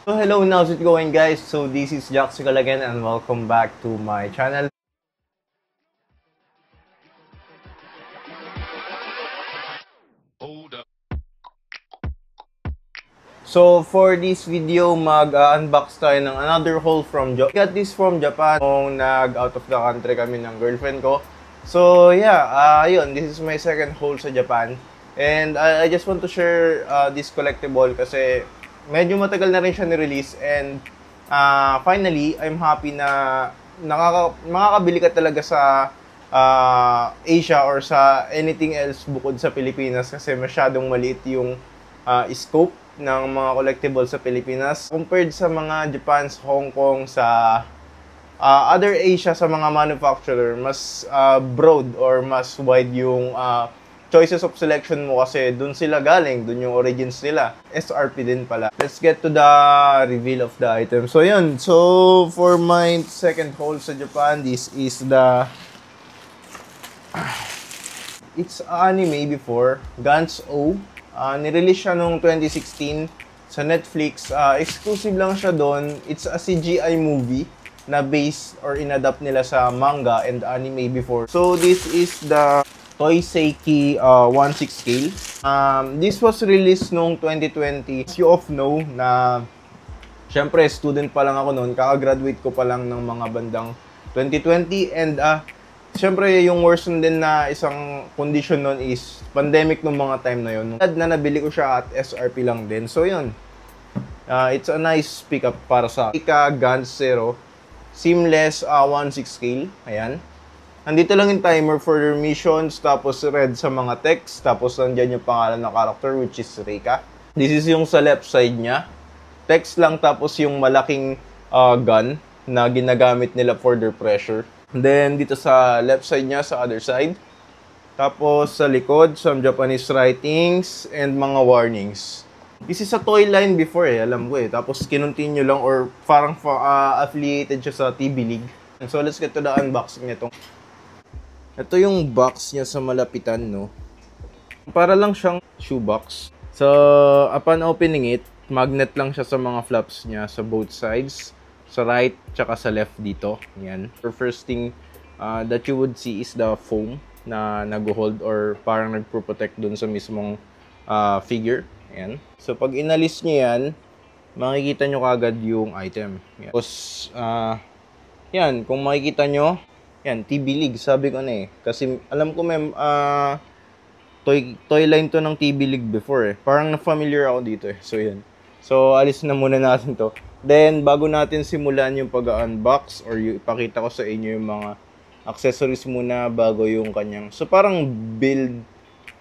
So hello, how's it going guys? So this is Jaxical again and welcome back to my channel. So for this video, mag-unbox tayo ng another haul from Japan. Got this from Japan nung nag-out of the country kami ng girlfriend ko. So yeah, yun, this is my second haul sa Japan. And I just want to share this collectible kasi medyo matagal na rin siya ni-release. And finally, I'm happy na makakabili ka talaga sa Asia or sa anything else bukod sa Pilipinas kasi masyadong maliit yung scope ng mga collectibles sa Pilipinas compared sa mga Japan, Hong Kong, sa other Asia, sa mga manufacturer, mas broad or mas wide yung choices of selection mo kasi dun sila galing, dun yung origins nila. SRP din pala. Let's get to the reveal of the item. So yun, so for my second haul sa Japan, this is the it's anime before, Gantz O. Nirelease siya noong 2016 sa Netflix. Exclusive lang siya doon. It's a CGI movie na based or inadapt nila sa manga and anime before. So this is the Toy Seiki 1/6 scale. This was released noong 2020. As you of know na syempre student pa lang ako noon. Kaka-graduate ko pa lang ng mga bandang 2020 and siyempre, yung worsen din na isang condition nun is pandemic nung mga time na yun. Na nabili ko siya at SRP lang din. So, yun. It's a nice pickup para sa Ika Gantz Zero. Seamless 1/6 scale. Ayan. Nandito lang yung timer for your missions. Tapos red sa mga text. Tapos nandyan yung pangalan ng character which is Reika. This is yung sa left side niya. Text lang tapos yung malaking gun na ginagamit nila for their pressure. Then, dito sa left side niya, sa other side. Tapos, sa likod, some Japanese writings and mga warnings. This is a toy line before alam ko Tapos, kinontinue lang or parang affiliated siya sa TB League. So, let's get to the unboxing nito. Ito yung box niya sa malapitan, no? Para lang siyang shoebox. So, upon opening it, magnet lang siya sa mga flaps niya sa both sides. Sa right, tsaka sa left dito. Yan. The first thing that you would see is the foam na nag-hold or parang nagpro-protect dun sa mismong figure. Yan. So, pag inalis nyo yan, makikita nyo kagad yung item. Yan. Tapos, yan. Kung makikita nyo, yan, TB League. Sabi ko na Kasi alam ko may toy line to ng TB League before Parang na-familiar ako dito So, yan. So, alis na muna natin to. Then, bago natin simulan yung pag-unbox or ipakita ko sa inyo yung mga accessories muna bago yung kanyang. So, parang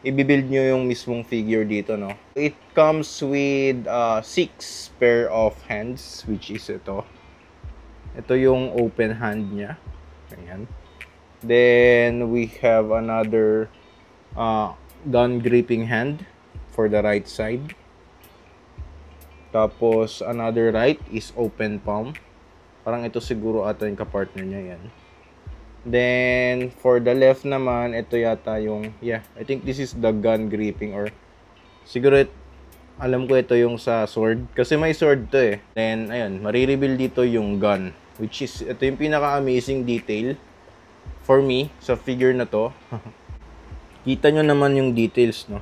i-build nyo yung mismong figure dito, no? It comes with 6 pair of hands, which is ito. Ito yung open hand niya. Ayan. Then, we have another gun gripping hand for the right side. Tapos, another right is open palm. Parang ito siguro ata yung kapartner niya yan. Then, for the left naman, ito yata yung, I think this is the gun gripping or siguro, alam ko ito yung sa sword. Kasi may sword to Then, ayun, marireveal dito yung gun. Which is, ito yung pinaka-amazing detail for me sa figure na to. Kita nyo naman yung details, no?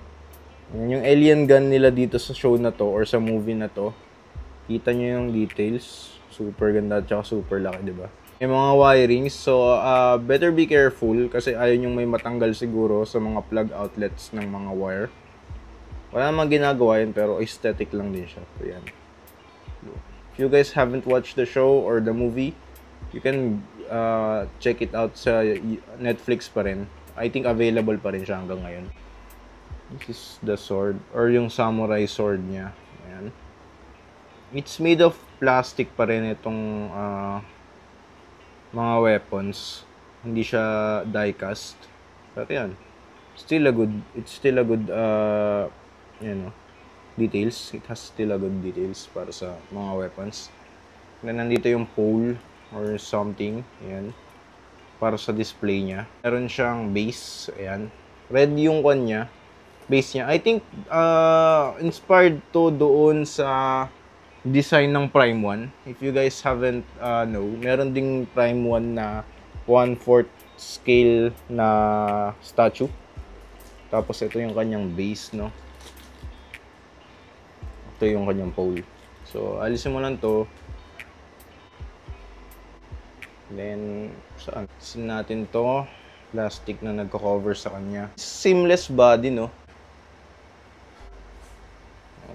Yan yung alien gun nila dito sa show na to or sa movie na to. Kita nyo yung details. Super ganda at saka super laki, diba? Yung mga wirings. So, better be careful kasi ayaw yung may matanggal siguro sa mga plug outlets ng mga wire. Wala namang ginagawa yun pero aesthetic lang din siya. So, yan. If you guys haven't watched the show or the movie, you can check it out sa Netflix pa rin. I think available pa rin siya hanggang ngayon. This is the sword or yung samurai sword niya. Ayan. It's made of plastic pa rin itong mga weapons. Hindi siya die cast. Pero yan. It's still a good details. It has still a good details para sa mga weapons. Then nandito yung pole or something. Ayan. Para sa display niya. Meron siyang base. Ayan. Red yung base niya. I think inspired to doon sa design ng Prime 1. If you guys haven't know, meron ding Prime 1 na 1/4 scale na statue. Tapos ito yung kanyang base, no? Ito yung kanyang pole. So, alisin mo lang to. Then, saan? Alisin natin to. Plastic na nagko-cover sa kanya. Seamless body, no?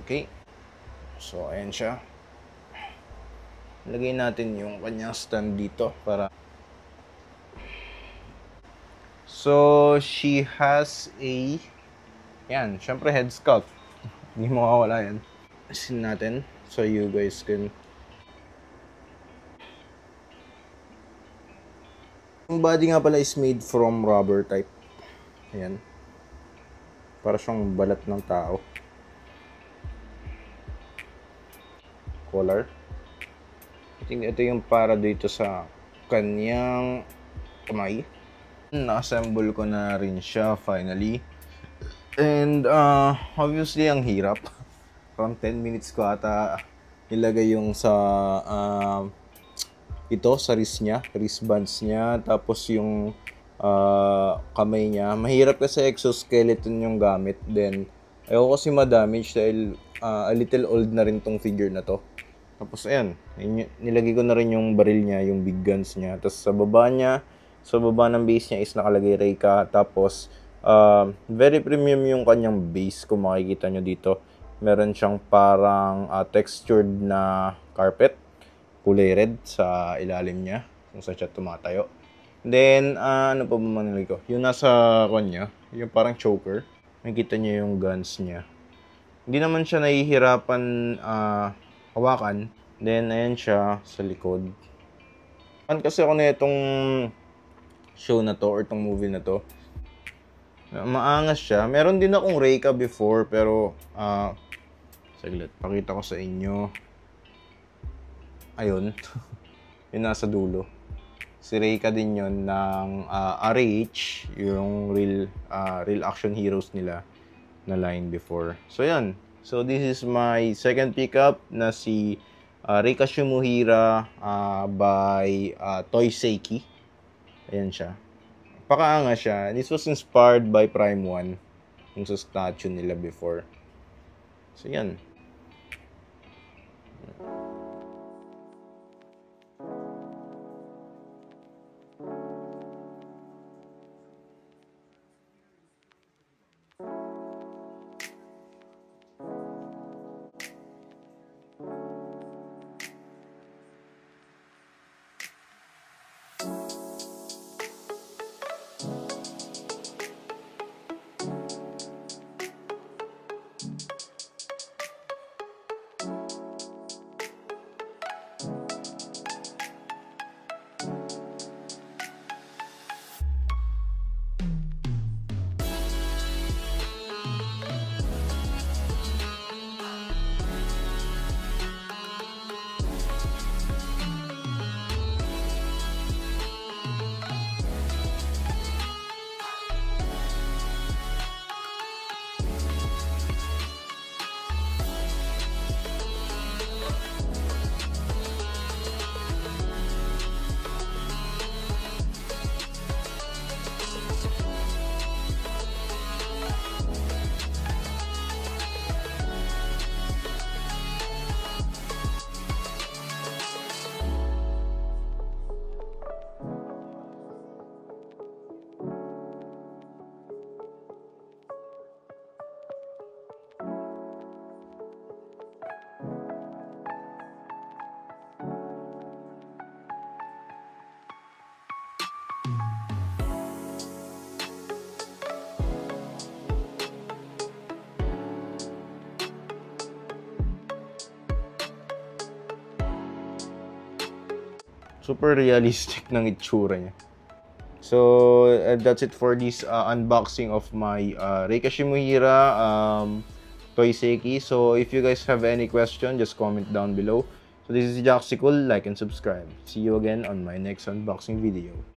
Okay. So, ayan siya. Lagay natin yung kanyang stand dito para... So, she has a... Yan, syempre head sculpt. Hindi mo mawawala yan. Alisin natin so you guys can... Yung body nga pala is made from rubber type. Ayan. Para siyang balat ng tao. Collar. I think ito yung para dito sa kanyang kamay. Na-assemble ko na rin siya finally. And obviously ang hirap. From 10 minutes ko ata ilagay yung sa ito sa wristbands niya, tapos yung kamay niya. Mahirap kasi exoskeleton yung gamit. Then ayoko kasi ma-damage dahil a little old na rin tong figure na to. Tapos ayan, nilagay ko na rin yung baril niya, yung big guns niya. Tapos sa baba niya, sa baba ng base niya is nakalagay Reika. Tapos very premium yung kanyang base kung makikita nyo dito. Meron siyang parang textured na carpet, kulay red sa ilalim niya kung saan siya tumatayo. Then ano pa ba manilagay ko? Yung nasa kanya, yung parang choker. Makikita niyo yung guns niya. Hindi naman siya nahihirapan hawakan. Then ayan siya sa likod. Kasi ako na itong show na to or itong movie na to, maangas siya. Meron din akong Reika before pero saglit, pakita ko sa inyo. Ayun. Yung nasa dulo. Si Reika din yon ng RH, yung real action heroes nila na line before. So yan. So this is my second pickup na si Reika Shimohira by Toy Seiki. Ayan siya. Pakaangas siya. This was inspired by Prime 1. Yung sa statue nila before. So yan. Super realistic ng itsura niya. So, that's it for this unboxing of my Reika Shimohira Toy Seiki. So, if you guys have any question, just comment down below. So, this is Jaxicul. Like and subscribe. See you again on my next unboxing video.